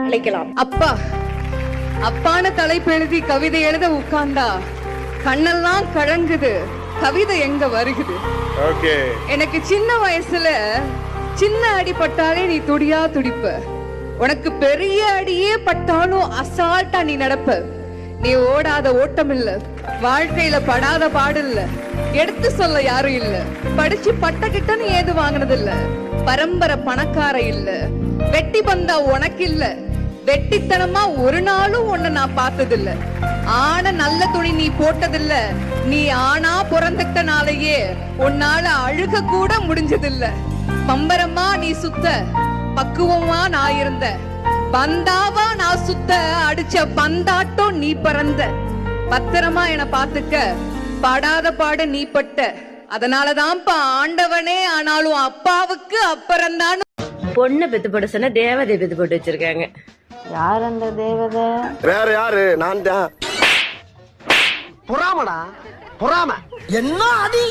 அழைக்கலாம். அப்பா அப்பான தலைப்பு எழுதி கவிதை எழுத உட்கார்ந்தா கண்ணெல்லாம் கழங்குது, கவிதை எங்க வருகுது. எனக்கு சின்ன வயசுல சின்ன அடி பட்டாலே நீ துடியா துடிப்ப, உனக்கு பெரிய அடியே பட்டாலும் அசால்ட்டா நீ நடப்ப. நீ ஓடாத ஓட்டம் இல்ல, வாழ்க்கையில படாத பாடு இல்ல, எடுத்து சொல்ல யாரும் இல்ல, படிச்சு பட்ட கிட்டன்னு ஏது வாங்கினது இல்ல, பரம்பரை பணக்கார இல்ல, வெட்டி பந்தா உனக்கு இல்ல, வெட்டித்தனமா ஒரு நாளும் உன்னை நான் பார்த்ததில்ல, ஆன நல்ல துணி நீ போட்டதில்ல, நீ ஆனா பிறந்துட்டனாலேயே உன்னால அழுக கூட முடிஞ்சதில்ல. பம்பரமா நீ சுத்த, பக்குவமா நான் இருந்த, பந்தாவா நான் சுத்த, அடிச்ச பந்தாட்டம் நீ பறந்த, பத்திரமா என பாத்துக்க, படாத பாடு நீ பட்ட, அதனாலதான்ப்பா ஆண்டவனே ஆனாலும் அப்பாவுக்கு அப்புறம்தான். பொண்ணு பெத்து போட சொன்னா தேவதை பெத்து போட்டு வச்சிருக்காங்க. யார் அந்த தேவதை? வேற யாரு? நான் தான். பொறாமடா பொறாம. என்ன அடி?